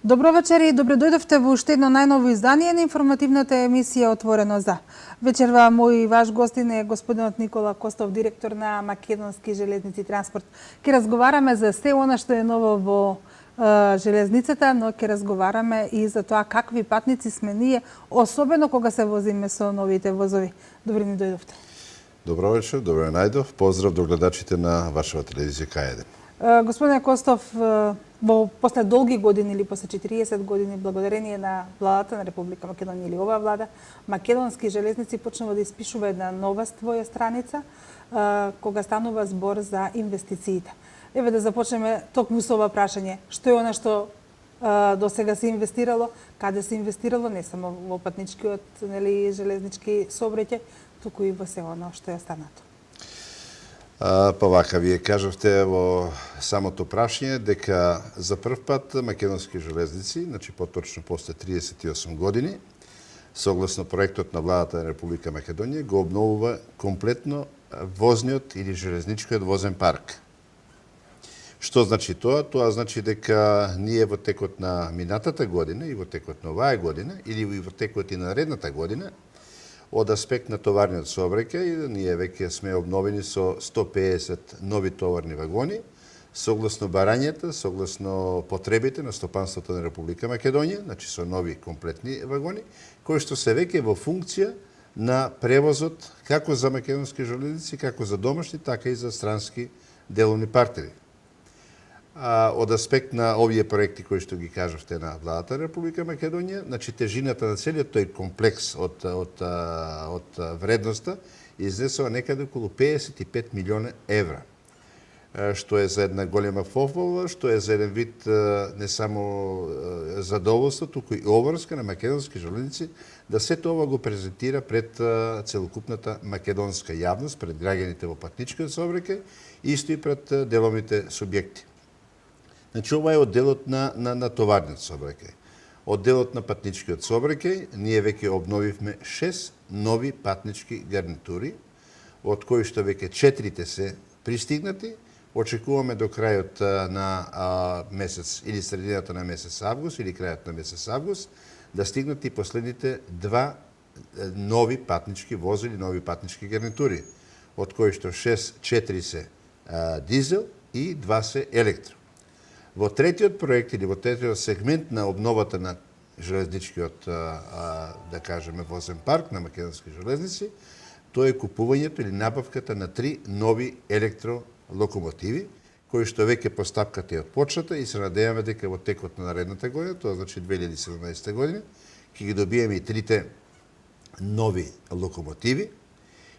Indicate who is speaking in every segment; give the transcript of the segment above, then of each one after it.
Speaker 1: Добро вечер и добре дојдовте во уште едно најново издание на информативната емисија Отворено за. Вечерва мој и ваш гостин е господинот Никола Костов, директор на Македонски железници транспорт. Ке разговараме за се она што е ново во железницата, но ке разговараме и за тоа какви патници сме ние, особено кога се возиме со новите возови. Добре ни дојдовте.
Speaker 2: Добро вечер, добре најдов. Поздрав до гледачите на вашата телевизија К1.
Speaker 1: Господине Костов, после долги години или после 40 години, благодарение на владата на Република Македонија или оваа влада, Македонски железници почнува да испишува една нова своја страница, кога станува збор за инвестициите. Еве да започнеме токму со ова прашање. Што е она што до сега се инвестирало, каде се инвестирало, не само во патничкиот, железнички сообраќај, туку и во се она што е останато.
Speaker 2: Па вака, вие кажавте во самото прашање дека за прв пат Македонски железници, значи поточно после 38 години, согласно проектот на владата на Република Македонија, го обновува комплетно возниот или железничкиот возен парк. Што значи тоа? Тоа значи дека ние во текот на минатата година и во текот на оваа година или во текот и на наредната година, од аспект на товарниот сообраќај, ние веќе сме обновени со 150 нови товарни вагони, согласно барањата, согласно потребите на стопанството на Република Македонија, значи со нови комплетни вагони, кои што се веќе во функција на превозот како за македонски железници, како за домашни, така и за странски деловни партнери. Од аспект на овие проекти кои што ги кажавте на владата на Република Македонија, значи тежината на целиот тој комплекс од вредноста изнесува некаде околу 55 милиона евра, што е за една голема пофвала, што е за еден вид не само задоволство, туку и обврска на македонски железници да сето ова го презентира пред целокупната македонска јавност, пред граѓаните во патничкиот сообраќај, исто и пред деловните субјекти. Значи, ова е одделот на товарниот сообраќај. Одделот на патничкиот сообраќај, ние веќе обновивме 6 нови патнички гарнитури, од кои што веќе 4 се пристигнати. Очекуваме до крајот на месец или средината на месец август или крајот на месец август да стигнат и последните 2 нови патнички возили, нови патнички гарнитури, од кои што 4 се дизел и 2 се електро. Во третиот проект или во третиот сегмент на обновата на железничкиот, да кажеме, возен парк на Македонски железници, тоа е купувањето или набавката на 3 нови електролокомотиви, кои што веќе постапката е отпочната и се надеваме дека во текот на наредната година, тоа значи 2017 година, ќе ги добиеме и 3 нови локомотиви.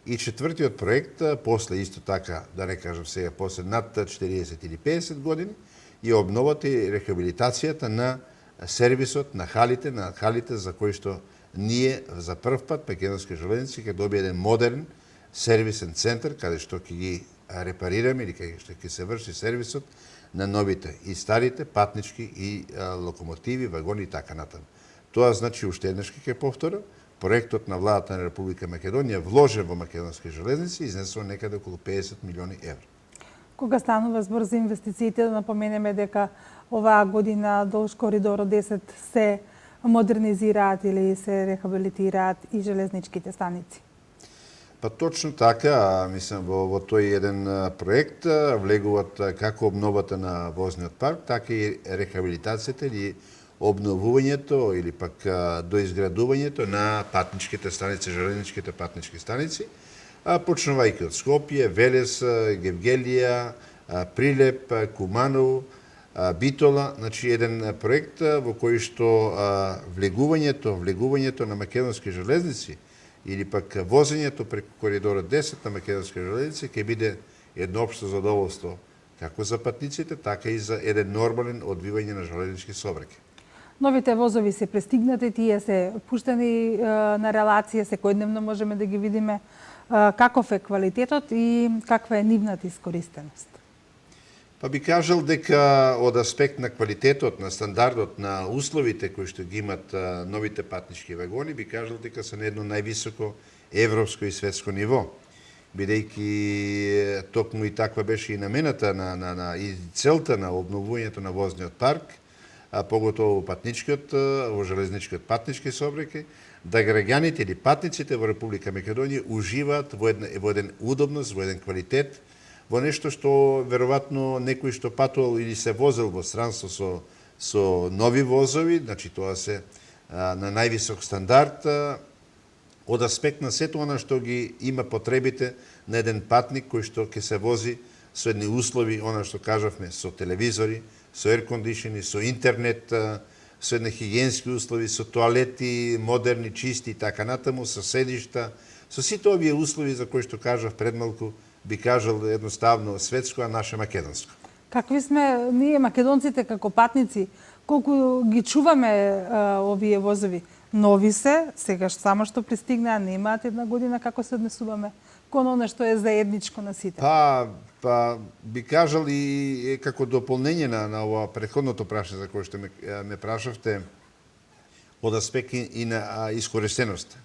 Speaker 2: И четвртиот проект, после исто така, да не кажам сега, после над 40 или 50 години, и обновата и рехабилитацијата на сервисот на халите за кои што ние за прв пат Македонски железници ќе добие еден модерн сервисен центар каде што ќе ги репарираме или каде што ќе се врши сервисот на новите и старите патнички и локомотиви, вагони и така натаму. Тоа значи уште еднаш ќе повторам, проектот на владата на Република Македонија вложен во Македонски железници изнесува некаде околу 50 милиони евра.
Speaker 1: Кога станува збор за инвестициите, да напоменеме дека оваа година долж коридорот 10 се модернизираат или се рехабилитираат и железничките станици.
Speaker 2: Па точно така, мислам, во тој еден проект влегуваат како обновата на возниот парк, така и рехабилитацијата или обновувањето или пак доизградувањето на патничките станици, железничките патнички станици, почнувајќи од Скопје, Велес, Гевгелија, Прилеп, Куманово, Битола, значи еден проект во кој што влегувањето на македонски железници или пак возењето преку коридорот 10 на македонски железници ќе биде едно општо задоволство како за патниците, така и за еден нормален одвивање на железнички сообраќај.
Speaker 1: Новите возови се пристигнати, тие се пуштени на релација, секојдневно можеме да ги видиме. Каков е квалитетот и каква е нивната искористеност?
Speaker 2: Па би кажал дека од аспект на квалитетот, на стандардот, на условите кои што ги имат новите патнички вагони, би кажал дека се на едно највисоко европско и светско ниво. Бидејќи токму и таква беше и намената и целта на обновувањето на возниот парк, поготово во патничкиот, во железничкиот патнички сообраќај, да граѓаните или патниците во Република Македонија уживаат во еден удобност, во еден квалитет, во нешто што веројатно некој што патувал или се возел во странство со нови возови, значи тоа се на највисок стандард, од аспект на сето она што ги има потребите на еден патник кој што ќе се вози со едни услови, она што кажавме, со телевизори, со еркондишени, со интернет, со едни хигиенски услови, со тоалети, модерни, чисти и така натаму, со седишта, со сите овие услови за кои што кажав пред малку, би кажал едноставно светско, а наше македонско.
Speaker 1: Какви сме ние македонците како патници? Колку ги чуваме овие возови? Нови се, сегаш само што пристигнаа, немаат една година, како се однесуваме кон оно што е заедничко на сите?
Speaker 2: Па би кажал и како дополнение на ова претходното прашање за кое што ме прашавте, од аспект и на искористеност.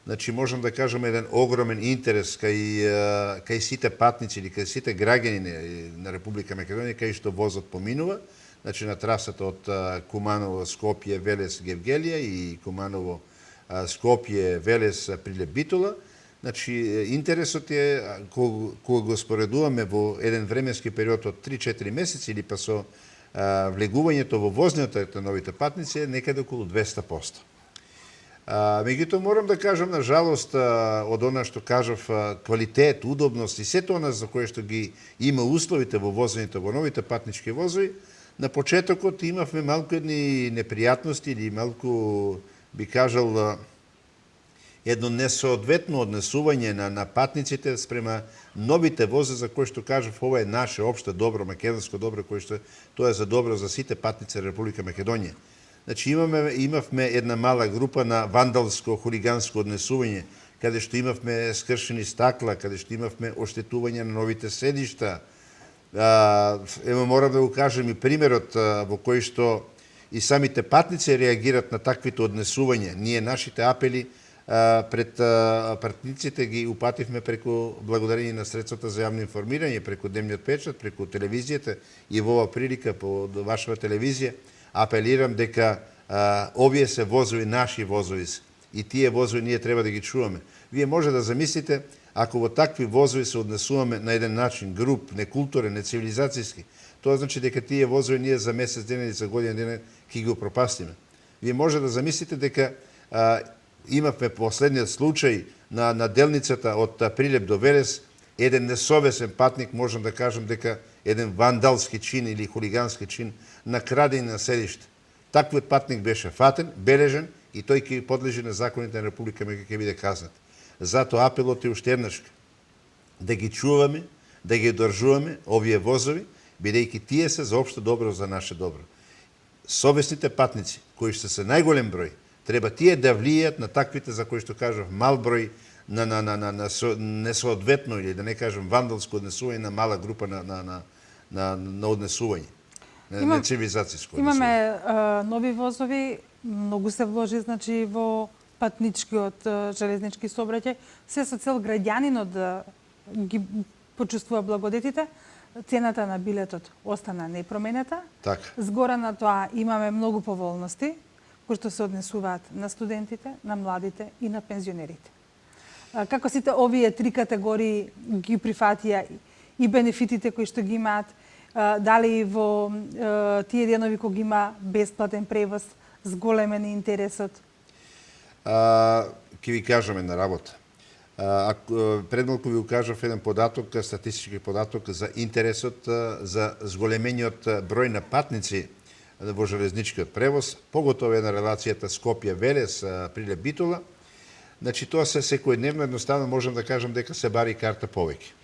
Speaker 2: Значи, можам да кажам еден огромен интерес кај сите патници или кај сите граѓани на Република Македонија кај што возот поминува, значи на трасата од Куманово, Скопје, Велес, Гевгелија и Куманово, Скопје, Велес, Прилеп, Битола. Значи, интересот е, кога го споредуваме во еден временски период од 3-4 месеци или па со влегувањето во возниот на новите патници е некаде околу 200%. Меѓутоа, морам да кажам, на жалост, од она што кажав, квалитет, удобност и сето она за кое што ги има условите во возењето во новите патнички возови, на почетокот имавме малку едни непријатности или малку, би кажал, едно несоодветно однесување на патниците спрема новите вози за кои што кажав, ова е наше општо добро, македонско добро, кој што тоа е за добро за сите патници Република Македонија. Значи имавме една мала група на вандалско, хулиганско однесување, каде што имавме скршени стакла, каде што имавме оштетување на новите седишта. Ево морам да го кажем и примерот во кој што и самите патници реагират на таквите однесувања. Ние нашите апели пред патниците ги упативме преку благодарение на средствата за јавно информирање, преку дневниот печат, преку телевизијата и во ова прилика по вашава телевизија. Апелирам дека овие се возови, наши возови и тие возови ние треба да ги чуваме. Вие може да замислите, ако во такви возови се однесуваме на еден начин, груп, некултурен, нецивилизацијски, тоа значи дека тие возови ние за месец ден или за година ден ќе ги упропастиме. Вие може да замислите дека имавме последниот случај на делницата од Прилеп до Велес, еден несовесен патник, можам да кажам дека еден вандалски чин или хулигански чин на крадење на седиште. Таквиот патник беше фатен, бележен и тој ќе подлежи на законите на Република Македонија, ќе биде казнат. Затоа апелот е уште еднаш да ги чуваме, да ги одржуваме овие возови, бидејќи тие се за општо добро, за наше добро. Совесните патници, кои што се најголем број, треба тие да влијат на таквите за кои што кажав мал број на несоодветно или да не кажем вандалско однесување на мала група на однесување. На цивилизацијско.
Speaker 1: Имаме нови возови, многу се вложи значи во патничкиот железнички сообраќај, се со цел граѓанинот да ги почувствува благодетите. Цената на билетот остана непроменета.
Speaker 2: Така.
Speaker 1: Згора на тоа имаме многу поволности кои што се однесуваат на студентите, на младите и на пензионерите. Како сите овие три категории ги прифатија и бенефитите кои што ги имаат, дали во тие денови кога има бесплатен превоз, зголемен интересот?
Speaker 2: Ќе ви кажам една работа. Пред малку ви укажав еден податок, статистички податок за интересот за зголемениот број на патници во железничкиот превоз, поготово е на релацијата Скопје-Велес, Прилеп-Битола. Значи тоа се секојдневно, едноставно можам да кажам дека се бари карта повеќе.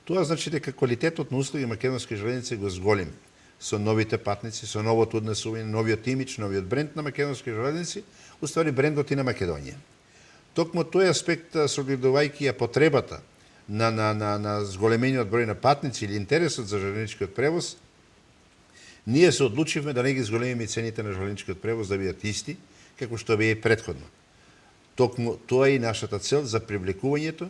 Speaker 2: Тоа значи дека квалитетот на услуги македонски железници го зголем со новите патници, со новото однесување, новиот имидж, новиот бренд на македонски железници, уствари брендот и на Македонија. Токму тој аспект, согледувајќи ја потребата на зголемениот број на патници или интересот за железничкиот превоз, ние се одлучивме да не ги зголемиме цените на железничкиот превоз да бидат исти, како што беа и претходно. Токму тоа е и нашата цел за привлекувањето,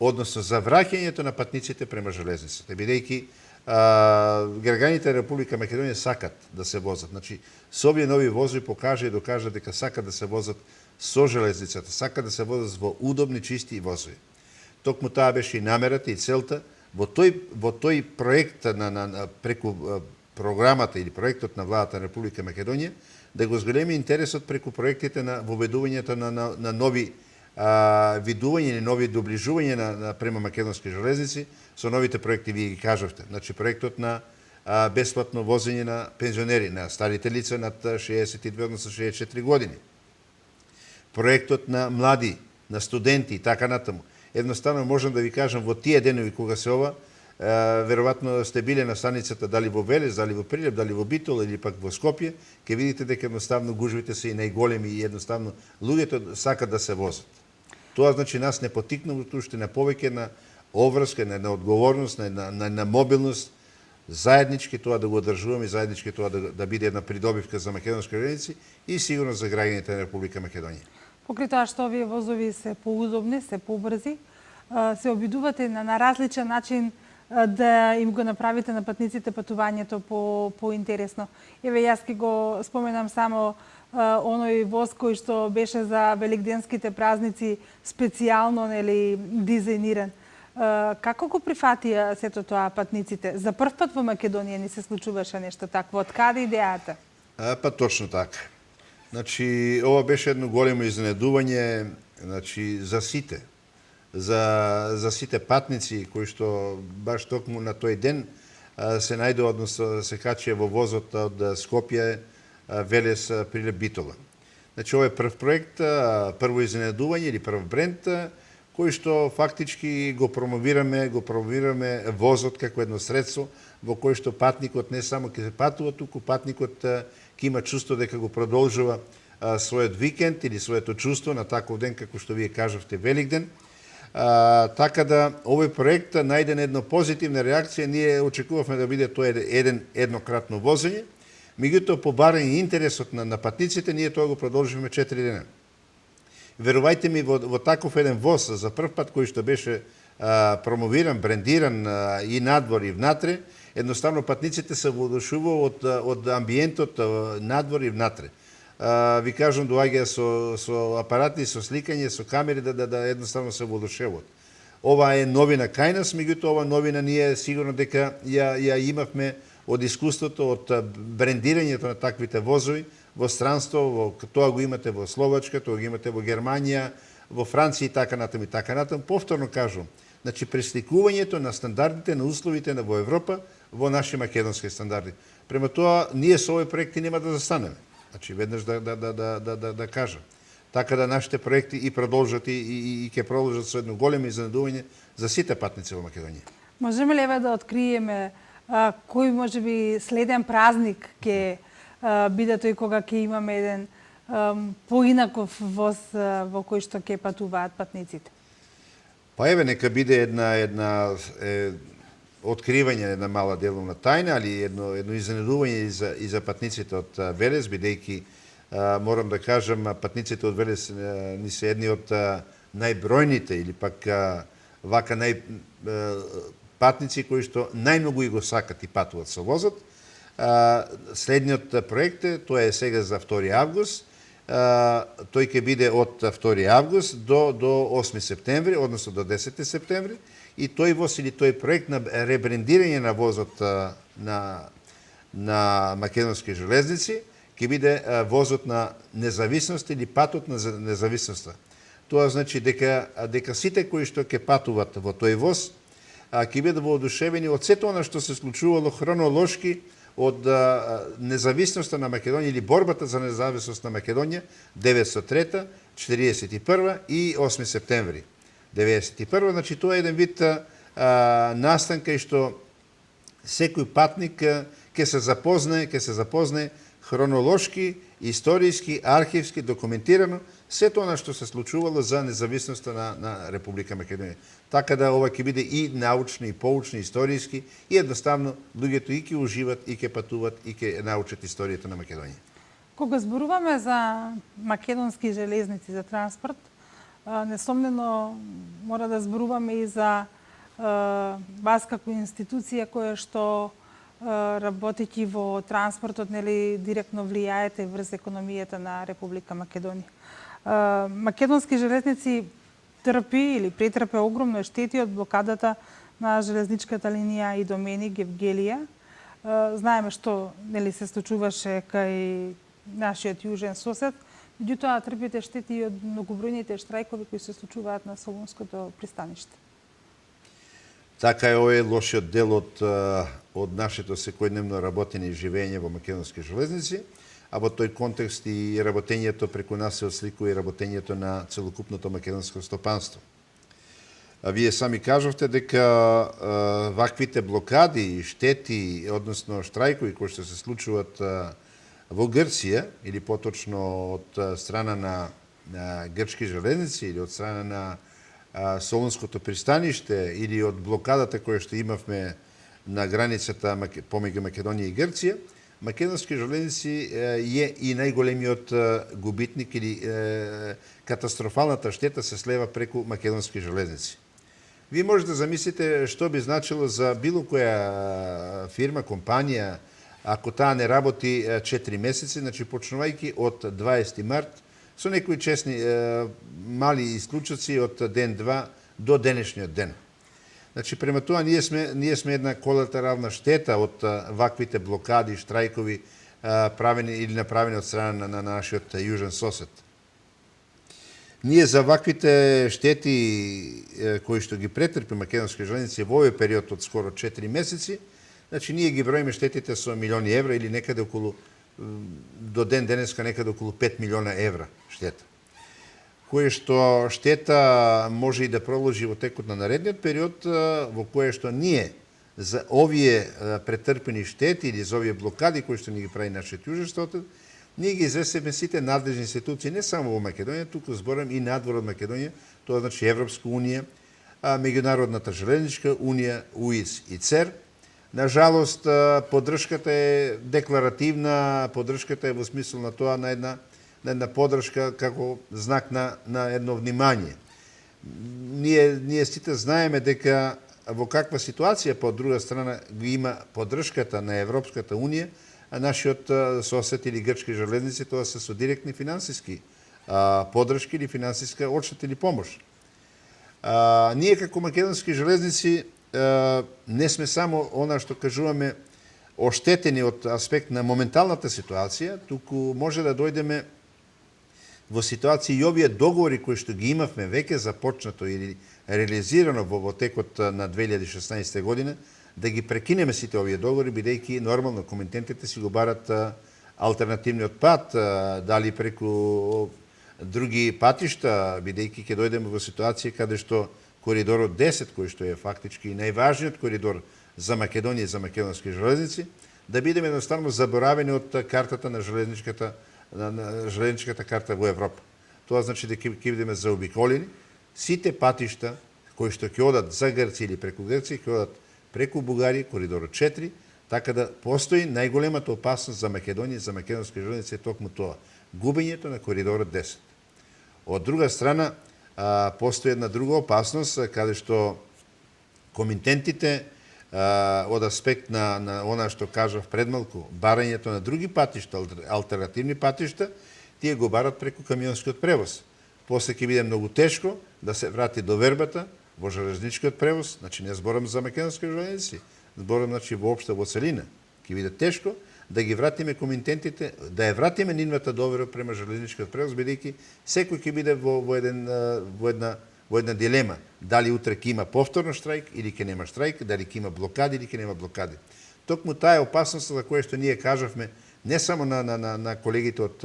Speaker 2: односно за враќањето на патниците према железницата, бидејќи граѓаните на Република Македонија сакат да се возат. Значи, со овие нови возови покажа и докажа дека сакат да се возат со железницата, сакат да се возат во удобни, чисти возови. Токму таа беше и намерата и целта во тој проект преку програмата или проектот на владата на Република Македонија да го зголеми интересот преку проектите на воведувањето на нови видување или нови доближување према македонски железници со новите проекти вие ги кажавте. Значи проектот на бесплатно возење на пензионери, на старите лица над 62 односно 64 години. Проектот на млади, на студенти и така натаму. Едноставно можам да ви кажам во тие денови кога се ова, веројатно сте биле на станицата дали во Велес, дали во Прилеп, дали во Битола или пак во Скопје, ќе видите дека едноставно гужвите се и најголеми и едноставно луѓето сакат да се возат. Тоа значи нас не потикнува уште на повеќе на обврска, на одговорност, на мобилност, заеднички тоа да го одржуваме, заеднички тоа да биде една придобивка за македонски железници и сигурно за граѓаните на Република Македонија.
Speaker 1: Покрај тоа што овие возови се поудобни, се побрзи, се обидувате на различен начин да им го направите на патниците патувањето поинтересно. Еве, јас ќе го споменам само оној воз кој што беше за великденските празници специјално дизајниран. Како го прифатија сето тоа патниците? За прв пат во Македонија ни се случуваше нешто такво. Од каде идејата?
Speaker 2: Па точно така. Значи, ова беше едно големо изненадување, значи, за сите. За сите патници кои што баш токму на тој ден се најдоа, односно се качија во возот од Скопје, Велес, Прилеп, Битола. Значи, ова е прв проект, прво изненадување или прв бренд, кој што фактички го промовираме возот како едно средство во кој што патникот не само ќе се патува, туку патникот ќе има чувство дека го продолжува својот викенд или своето чувство на таков ден како што вие кажавте Великден. Така да овој проект најде едно позитивна реакција, ние очекувавме да биде тоа еднократно возење, меѓутоа по барање интересот на патниците ние тоа го продолживме 4 дена. Верувајте ми, во таков еден воз за прв пат кој што беше промовиран, брендиран и надвор и внатре, едноставно патниците се воодушуваа од амбиентот надвор и внатре. Ви кажам, доаѓа со апарати, со сликање, со камери да едноставно се воодушевуваат. Ова е новина кај нас, меѓутоа ова новина ние сигурно дека ја имавме од искуството, од брендирањето на таквите возови во странство, тоа го имате во Словачка, тоа го имате во Германија, во Франција и така натаму и така натаму. Повторно кажувам, значи пресликувањето на стандардите, на условите во Европа во наши македонски стандарди. Према тоа, ние со овој проекти нема да застанеме. Значи, веднаш да кажам. Така да нашите проекти и продолжат и ќе продолжат со едно големо изненадување за сите патници во Македонија.
Speaker 1: Можеме ли да откриеме кој можеби следен празник ќе биде тој кога ќе имаме еден поинаков воз во кој што ќе патуваат патниците?
Speaker 2: Па еве, нека биде една откривање, една мала деловна тајна, али едно изненадување и за патниците од Велес, бидејќи морам да кажам, патниците од Велес ни се едни од најбројните или пак вака патници кои што најмногу и го сакат и патуваат со возот. Следниот проект тоа е сега за 2 август. Тој ќе биде од 2 август до 8 септември, односно до 10 септември. И тој воз или тој проект на ребрендирање на возот на македонски железници ќе биде возот на независност или патот на независноста. Тоа значи дека сите кои што ќе патуват во тој воз ќе бидат воодушевени од сето она што се случувало хронолошки од независноста на Македонија или борбата за независност на Македонија 903, 41 и 8 септември 91. Значи тоа е еден вид настан кај што секој патник ќе се запознае хронолошки, историски, архивски, документирано сето она што се случувало за независноста на Република Македонија. Така да ова ќе биде и научни, и поучни, историски, и едноставно луѓето и ќе уживат, и ќе патуват, и ќе научат историјата на Македонија.
Speaker 1: Кога зборуваме за македонски железници, за транспорт, несомнено мора да зборуваме и за вас како институција која што работејќи во транспортот, нели, директно влијаете врз економијата на Република Македонија. Македонски железници трпи или претрпе огромно штети од блокадата на железничката линија Идоменик Евгелија. Знаеме што, нели, се случуваше кај нашиот јужен сосед, меѓутоа трпите штети и од многобројните штрајкови кои се случуваат на Солунското пристаниште.
Speaker 2: Така е, овој лошиот дел од нашето секојдневно работење и живење во македонски железници, а во тој контекст и работењето преку нас се осликува и работењето на целокупното македонско стопанство. Вие сами кажавте дека ваквите блокади, штети, односно штрајкови кои што се случуваат во Грција, или поточно од страна на грчки железници, или од страна на Солунското пристаниште, или од блокадата која што имавме на границата помеѓу Македонија и Грција, македонски железници е и најголемиот губитник или катастрофалната штета се слева преку македонски железници. Вие можете да замислите што би значило за било која фирма, компанија, ако таа не работи 4 месеци, значи почнувајќи од 20 март, со некои честни мали исклучоци од ден-два до денешниот ден. Значи, према тоа, ние сме една колатерална штета од ваквите блокади, штрајкови, правени или направени од страна на нашиот јужен сосед. Ние за ваквите штети кои што ги претрпи македонски железници во овој период од скоро 4 месеци, значи ние ги броиме штетите со милиони евра или некаде околу, до ден денеска некаде околу 5 милиона евра штета. Кое што штета може и да проложи во текот на наредниот период, во кое што ние за овие претрпени штети или за овие блокади кои што ни ги прави нашиот јужен сосед, ние ги известиме сите надлежни институции не само во Македонија, туку зборам и надвор од Македонија, тоа значи Европска унија, Меѓународната железничка унија, УИС и ЦЕР. На жалост, поддршката е декларативна, поддршката е во смисол на тоа на една поддршка како знак на едно внимание. Ние сите знаеме дека во каква ситуација по друга страна ги има поддршката на Европската унија, а нашиот сосед или грчки железници тоа се со директни финансиски поддршки или финансиска одштета или помош. Ние како македонски железници не сме само она што кажуваме оштетени од аспект на моменталната ситуација, туку може да дојдеме во ситуација и овие договори кои што ги имавме веќе започнато или реализирано во текот на 2016 година, да ги прекинеме сите овие договори, бидејќи нормално комитентите си го барат алтернативниот пат, дали преку други патишта, бидејќи ќе дојдеме во ситуација каде што коридорот 10, кој што е фактички најважниот коридор за Македонија и за македонски железници, да бидеме едноставно заборавени од картата на железничката карта во Европа. Тоа значи дека ќе бидеме заобиколени. Сите патишта кои што ќе одат за Грција или преку Грција, ќе одат преку Бугарија, коридорот 4, така да постои најголемата опасност за Македонија и за македонски железници е токму тоа, губењето на коридорот 10. Од друга страна, постои една друга опасност, каде што комитентите од аспект на она што кажав предмалку, барањето на други патишта, алтернативни патишта, тие го барат преку камионскиот превоз. После ќе биде многу тешко да се врати до вербата во железничкиот превоз, значи не зборам за македонски железници, зборам значи воопшто во целина. Ќе биде тешко да ги вратиме комитентите, да ја вратиме нивната довера према железничкиот превоз, бидејќи секој ќе биде во една дилема. Дали утре ќе има повторно штрајк или ќе нема штрајк, дали ќе има блокади или ќе нема блокади. Токму таа е опасност за која што ние кажавме не само на колегите од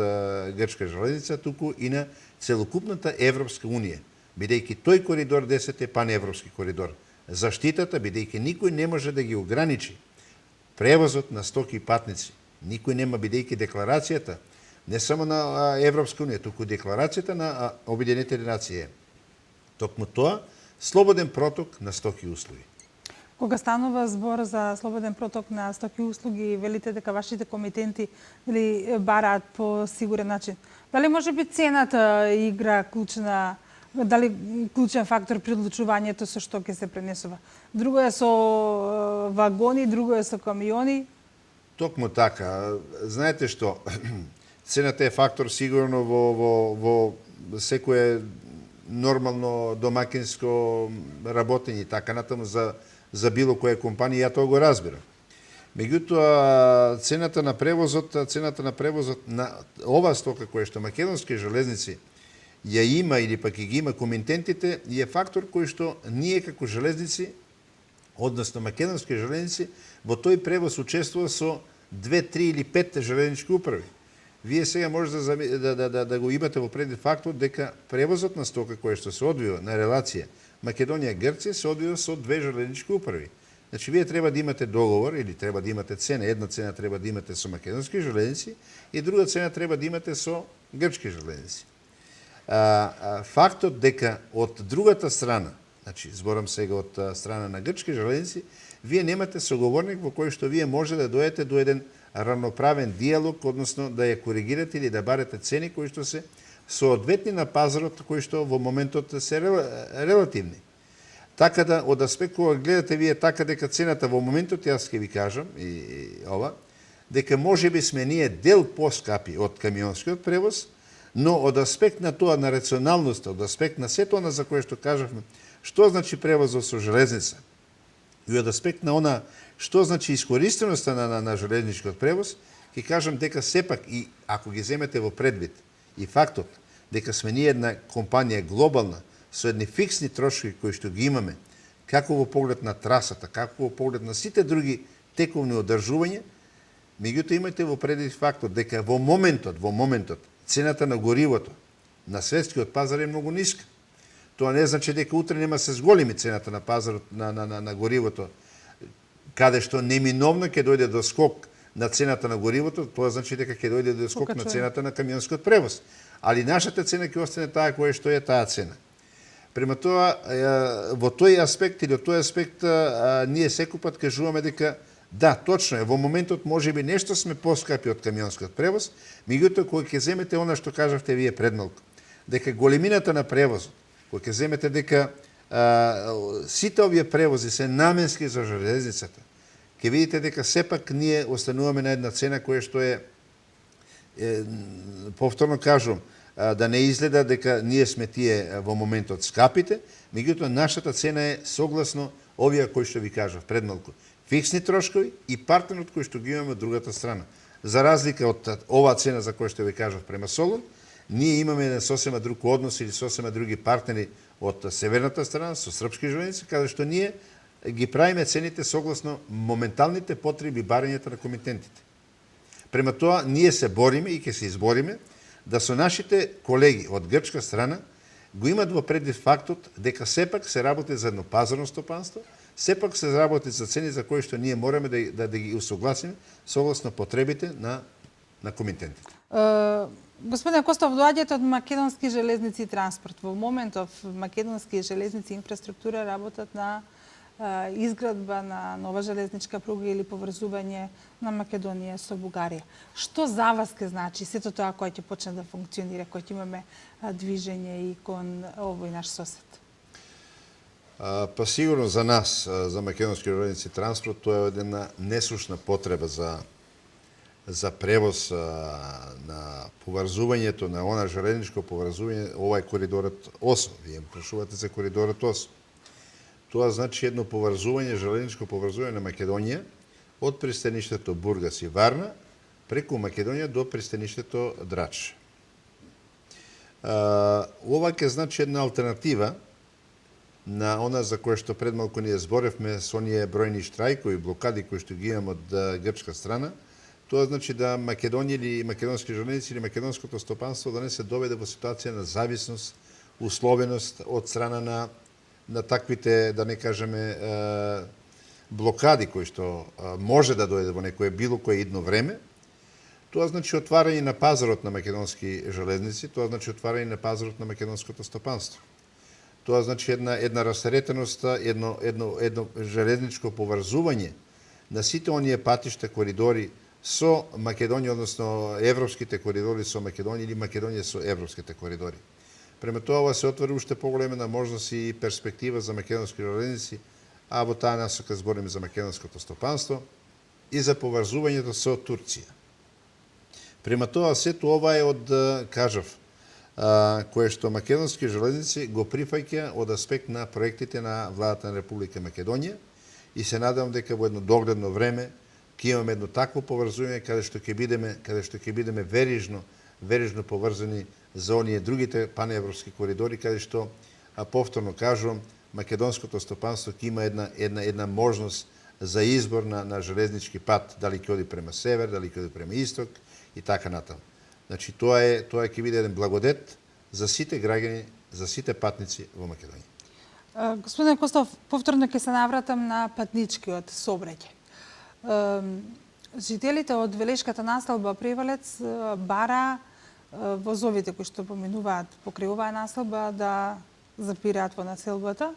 Speaker 2: грчка железница, туку и на целокупната Европска унија, бидејќи тој коридор 10 е паневропски коридор. Заштитата, бидејќи никој не може да ги ограничи превозот на стоки и патници. Никој нема, бидејќи декларацијата не само на Европска унија, туку декларацијата на Обединетите нации е токму тоа, слободен проток на стоки и услуги.
Speaker 1: Кога станува збор за слободен проток на стоки и услуги, велите дека вашите комитенти бараат по сигурен начин. Дали може би цената игра клучна дали клучен фактор при одлучувањето со што ќе се пренесува. Друго е со вагони, друго е со камиони.
Speaker 2: Токму така. Знаете што, цената е фактор сигурно во секое нормално домакинско работење и така натаму за било која компанија, ја тоа го разбирам. Меѓутоа, цената на превозот на оваа стока која што македонски железници ја има или пак ги има комитентите, е фактор кој што ние како железници, односно македонски железници, во тој превоз учествува со 2, 3 или 5 железнички управи. Вие сега може да го имате во предвид фактор дека превозот на стока која што се одвива на релација Македонија-Грција се одвива со 2 железнички управи. Значи, вие треба да имате договор или треба да имате цена. Една цена треба да имате со македонски железници и друга цена треба да имате со грчки железници. Фактот дека од другата страна, значи, зборам сега од страна на грчки железници, вие немате соговорник во кој што вие може да дојдете до еден равноправен диалог, односно да ја коригирате или да барете цени кои што се соодветни на пазарот, кои што во моментот се релативни. Така да, од аспект кога гледате вие така дека цената во моментот, јас ќе ви кажам и ова, дека може би сме ние дел поскапи од камионскиот превоз, но од аспект на тоа, на рационалноста, од аспект на сето она за кое што кажавме, што значи превозот со железница, и од аспект на она што значи искористеноста на железничкиот превоз, ќе кажам дека сепак, и ако ги земете во предвид, и фактот дека сме ние една компанија глобална, со едни фиксни трошови кои што ги имаме, како во поглед на трасата, како во поглед на сите други тековни одржувања, меѓутоа имате во предвид фактот дека во моментот, цената на горивото на светскиот пазар е многу ниска. Тоа не значи дека утре нема се зголеми цената на пазарот на горивото, каде што неминовно ќе дојде до скок на цената на горивото, тоа значи дека ќе дојде до скок на цената на камионскиот превоз. Али нашата цена ќе остане таа која што е таа цена. Према тоа, во тој аспект или од тој аспект, ние секој пат кажуваме дека да, точно е, во моментот може би нешто сме поскапи од камионскиот превоз, меѓутоа кога ќе земете она што кажавте вие пред малку, дека големината на превозот, кога ќе земете дека сите овие превози се наменски за железницата, ќе видите дека сепак ние остануваме на една цена која што е повторно кажувам, да не изгледа дека ние сме тие во моментот скапите, меѓутоа нашата цена е согласно овие кои што ви кажав пред малку. Фиксни трошкови и партнерот кој што ги имаме од другата страна. За разлика од оваа цена за која што ви кажав према Солун, ние имаме еден сосема друг однос или сосема други партнери од северната страна со српски железници, каде што ние ги правиме цените согласно моменталните потреби и барањата на комитентите. Према тоа, ние се бориме и ќе се избориме да со нашите колеги од грчка страна го имат во предвид фактот дека сепак се работи за едно пазарно стопанство, сепак се работи за цени за кои што ние мораме да ги усогласиме согласно потребите на комитентите.
Speaker 1: Господине Костов, доаѓате од Македонски железници и транспорт. Во моментов Македонски железници и инфраструктура работат на изградба на нова железничка пруга или поврзување на Македонија со Бугарија. Што за вас ке значи сето тоа кој ќе почне да функционира, кој ќе имаме движење и кон овој наш сосед?
Speaker 2: Па сигурно за нас, за Македонски железници и транспорт, тоа е една несушна потреба за превоз на поврзувањето на она железничко поврзување, ова е коридорот 8. Вие прашувате за коридорот 8. Тоа значи едно поврзување, железничко поврзување на Македонија од пристаништето Бургас и Варна преку Македонија до пристаништето Драч. Ова ќе значи една алтернатива на она за кое што пред малку ние зборевме со оние бројни штрајкови, блокади кои што ги имаме од грчка страна. Тоа значи да Македонија или македонски железници или македонското стопанство да не се доведе во ситуација на зависност, условеност од страна на таквите, да не кажеме, блокади кои што може да дојде во некое било кое идно време. Тоа значи отварање на пазарот на македонски железници, тоа значи отварање на пазарот на македонското стопанство. Тоа значи една растеретеност, едно железничко поврзување на сите оние патишта, коридори со Македонија, односно европските коридори со Македонија или Македонија со европските коридори. Према тоа ова се отвори уште поголема можност и перспектива за македонски железници, а во таа насока збориме за македонското стопанство и за поврзувањето со Турција. Према тоа, сето ова е од, кажав, кое што македонски железници го прифаќа од аспект на проектите на владата на Република Македонија и се надевам дека во едно догледно време ќе имаме едно такво поврзување каде што ќе бидеме верижно поврзани за оние другите паневропски коридори каде што, повторно кажувам, македонското стопанство ќе има една можност за избор на железнички пат, дали ќе оди према север, дали ќе оди према исток и така натаму. Значи тоа ќе биде еден благодет за сите граѓани, за сите патници во Македонија.
Speaker 1: Господин Костов, повторно ќе се навратам на патничкиот сообраќај. Жителите од Велешката населба Превалец бара возовите кои што поминуваат покрај оваа населба да запираат во населбата.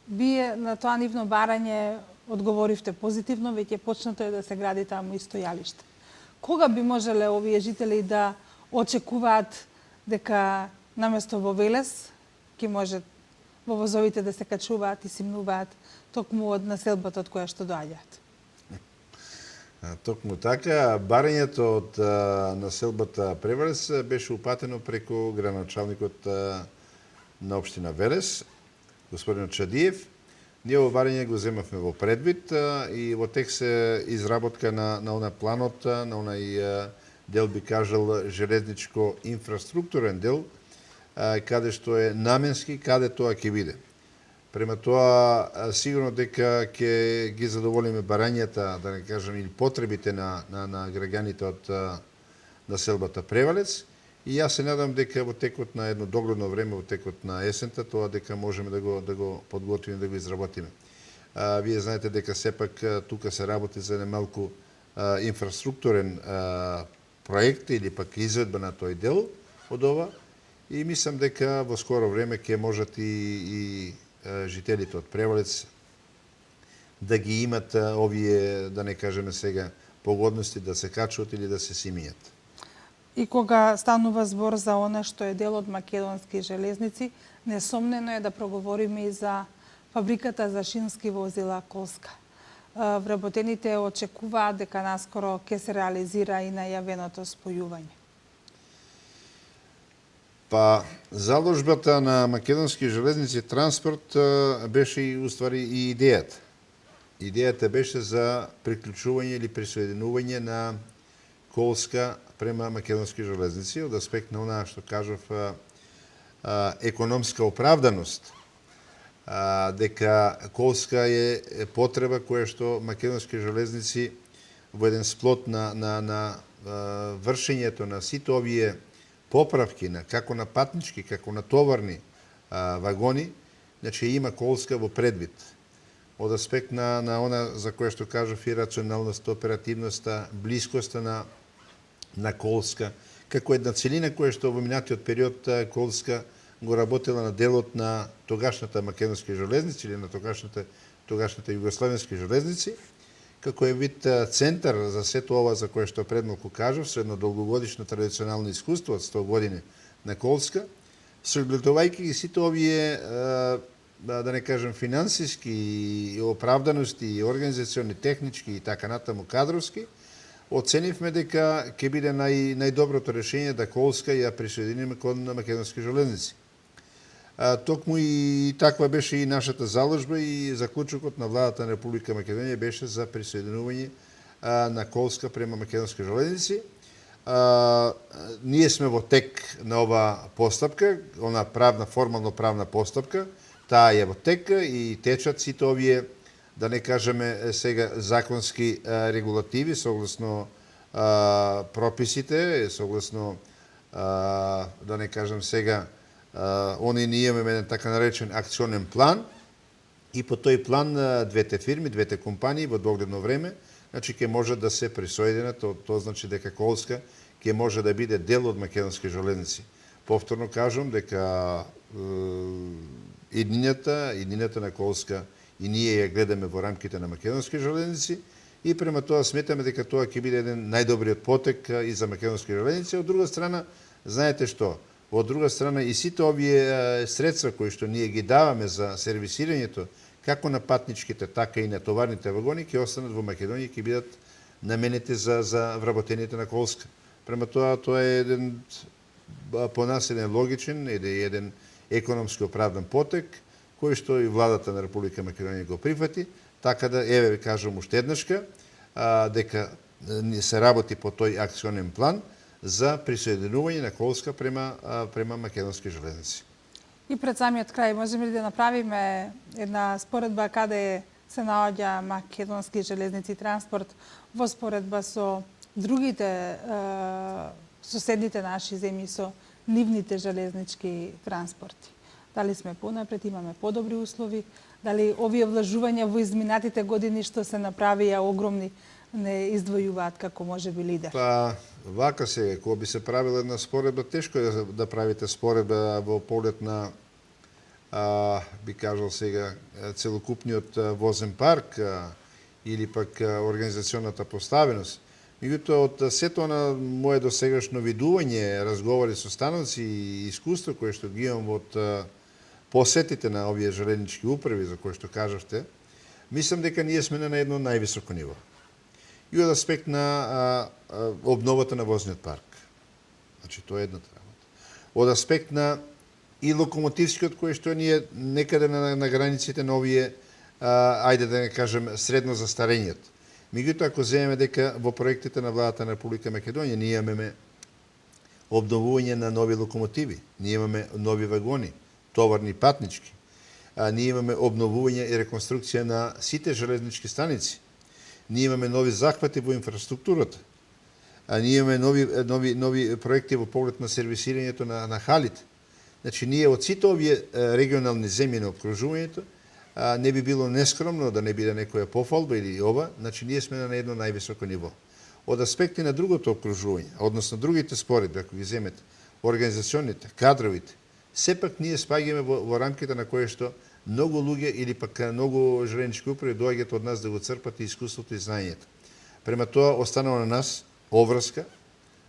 Speaker 1: Вие на тоа нивно барање одговоривте позитивно, веќе почнато е да се гради таму и стојалиште. Кога би можеле овие жители да очекуваат дека наместо во Велес ќе може во возовите да се качуваат и симнуваат токму од населбата од која што доаѓаат?
Speaker 2: Токму така, барањето од населбата Превалец беше упатено преку градоначалникот на општина Велес, господин Чадиев. Ние во барање го земавме во предвид и во тек се изработка на она планот, на онај дел би кажал железничко инфраструктурен дел, каде што е наменски, каде тоа ќе биде. Према тоа, сигурно дека ќе ги задоволиме барањата, да не кажем, или потребите на граѓаните од населбата Превалец. И јас се надам дека во текот на едно догледно време, во текот на есента, тоа дека можеме да го подготвиме, да го изработиме. Вие знаете дека сепак тука се работи за еден малку инфраструктурен проект или пак изведба на тој дел од ова. И мислам дека во скоро време ќе можат и жителите од Превалец да ги имат овие, да не кажеме сега, погодности да се качуват или да се симијат.
Speaker 1: И кога станува збор за она што е дел од македонски железници, несомнено е да проговориме и за фабриката за шински возила Колска. Вработените очекуваат дека наскоро ќе се реализира и најавеното спојување.
Speaker 2: Па, заложбата на македонски железници транспорт беше и уствари и идејата. Идејата беше за приклучување или присоединување на Колска према македонски железници од аспект на онаа што кажав економска оправданост, дека Колска е потреба која што македонски железници во еден сплот на вршењето на сите овие поправки како на патнички, како на товарни вагони, значи има Колска во предвид. Од аспект на она за кое што кажав и рационалноста, оперативноста, блискоста на Колска, како една целина која што во минатиот период Колска го работела на делот на тогашната македонски железници или на тогашните југославенски железници, како е вид центар за сето ова за кое што предмалку кажав, со едно долгогодишно традиционално искуство од 100 години на Колска, согледувајќи ги сите овие, да не кажем, финансиски оправданости, организациони, технички и така натаму кадровски, оценивме дека ќе биде најдоброто решение да Колска ја присоединиме кон македонски железници. Токму и таква беше и нашата заложба и заклучокот на владата на Република Македонија беше за присоединување на Колска према македонски железници. Ние сме во тек на ова постапка, она формално правна постапка, таа е во тек и течат сите овие, да не кажеме сега, законски регулативи согласно прописите, согласно, да не кажем сега, ние имаме еден така наречен акционен план и по тој план двете фирми, двете компании во догледно време, значи ќе може да се присоединат, тоа значи дека Колска ќе може да биде дел од македонски железници. Повторно кажам дека иднината на Колска и ние ја гледаме во рамките на македонски железници и према тоа сметаме дека тоа ќе биде еден најдобриот потек и за македонски железници. Од друга страна, знаете што, Од друга страна, и сите овие средства кои што ние ги даваме за сервисирањето, како на патничките, така и на товарните вагони, ќе останат во Македонија и ќе бидат наменети за вработените на Колска. Према тоа е еден по нас еден логичен, еден економски оправдан потек, кој што и владата на Република Македонија го прифати, така да, еве ви кажам уште еднашка, дека се работи по тој акционен план за присоединување на Колска према македонски железници.
Speaker 1: И пред самиот крај, можеме ли да направиме една споредба каде се наоѓа македонски железници транспорт во споредба со другите соседните наши земји со нивните железнички транспорти? Дали сме понапред, имаме подобри услови, дали овие влажувања во изминатите години што се направија огромни не издвојуваат како може би лидер?
Speaker 2: Па, вака сега, кога би се правила една споредба, тешко е да правите споредба во поглед на, би кажал сега, целокупниот возен парк или пак организационната поставеност. Меѓутоа, од сето на моje досегашно видување, разговори со становци и искуство кое што ги имам од посетите на овие железнички управи за кои што кажавте, мислам дека ние сме на едно највисоко ниво. И од аспект на обновата на возниот парк. Значи, тоа е едната работа. Од аспект на и локомотивскиот, кој што ние некаде на границите на овие, ајде да не кажем, средно застарењето. Меѓутоа, ако земеме дека во проектите на владата на Република Македонија ние имаме обновување на нови локомотиви, ние имаме нови вагони, товарни патнички, ние имаме обновување и реконструкција на сите железнички станици, ние имаме нови захвати во инфраструктурата, ние имаме нови проекти во поглед на сервисирањето на халите. Значи, ние од сите овие регионални земји на обкружувањето, не би било нескромно да не биде некоја пофалба или ова, значи ние сме на едно највисоко ниво. Од аспекти на другото обкружување, односно другите споредби, ако ги земете, организационите, кадровите, сепак ние спаѓаме во рамките на кое што многу луѓе или пак многу железнички управи доаѓаат од нас да го црпат и искуството и знаењето. Према тоа останало на нас обврска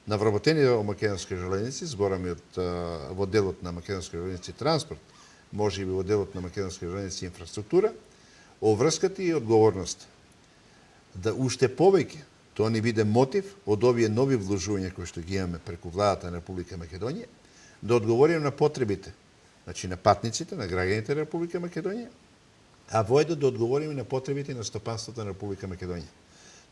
Speaker 2: на вработените во македонски железници, збораме во делот на македонски железници транспорт, може би во делот на македонски железници инфраструктура, обврската и одговорност. Да уште повеќе тоа ни биде мотив од овие нови вложувања кои што ги имаме преку владата на Република Македонија, да одговориме на потребите, значи на патниците, на граѓаните на Република Македонија, а воедно да одговориме на потребите на стопанството на Република Македонија.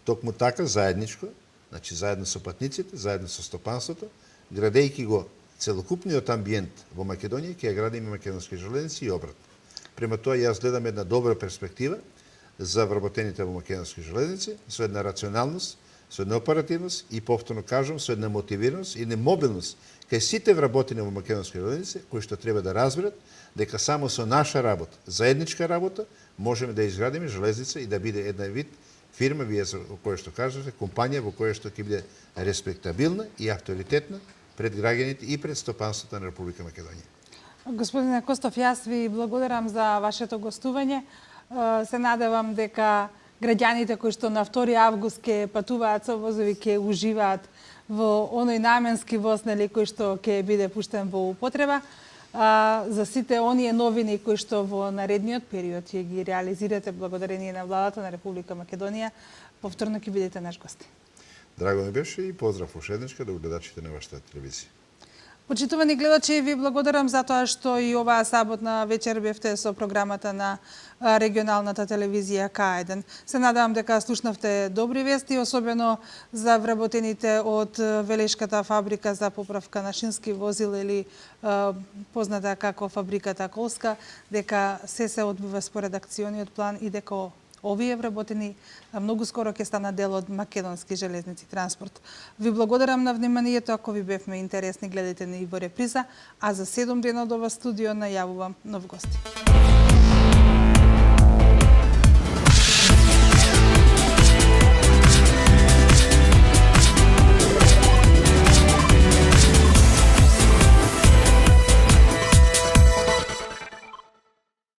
Speaker 2: Токму така заедничко, значи заедно со патниците, заедно со стопанството, градејќи го целокупниот амбиент во Македонија, ќе ја градиме македонски железници и обратно. Према тоа јас гледам една добра перспектива за вработените во македонски железници, со една рационалност, со една оперативност и повторно кажам, со една мотивираност и мобилност кај сите вработени во македонски железници, кои што треба да разберат дека само со наша работа, заедничка работа, можеме да изградиме железница и да биде една вид фирма, вие за која што кажете, компанија во која што ќе биде респектабилна и авторитетна пред граѓаните и пред стопанството на Република Македонија.
Speaker 1: Господине Костов, јас ви благодарам за вашето гостување. Се надевам дека граѓаните кои што на 2 август ќе патуваат со возови ќе уживаат во оној наменски воз, кој што ќе биде пуштен во употреба. За сите оние новини кои што во наредниот период ќе ги реализирате благодарение на владата на Република Македонија, повторно ќе бидете наш гост.
Speaker 2: Драго ми беше и поздрав уште еднашка до гледачите на вашата телевизија.
Speaker 1: Почитувани гледачи, ви благодарам за тоа што и оваа саботна вечер бевте со програмата на регионалната телевизија К1. Се надевам дека слушнавте добри вести, особено за вработените од Велешката фабрика за поправка на шински возила или позната како фабриката Колска, дека се одбива според акциониот план и дека овие вработени многу скоро ќе станат дел од македонски железници транспорт. Ви благодарам на вниманието, ако ви бевме интересни, гледайте ни во реприза, а за 7 дена од ова студио најавувам нов гост.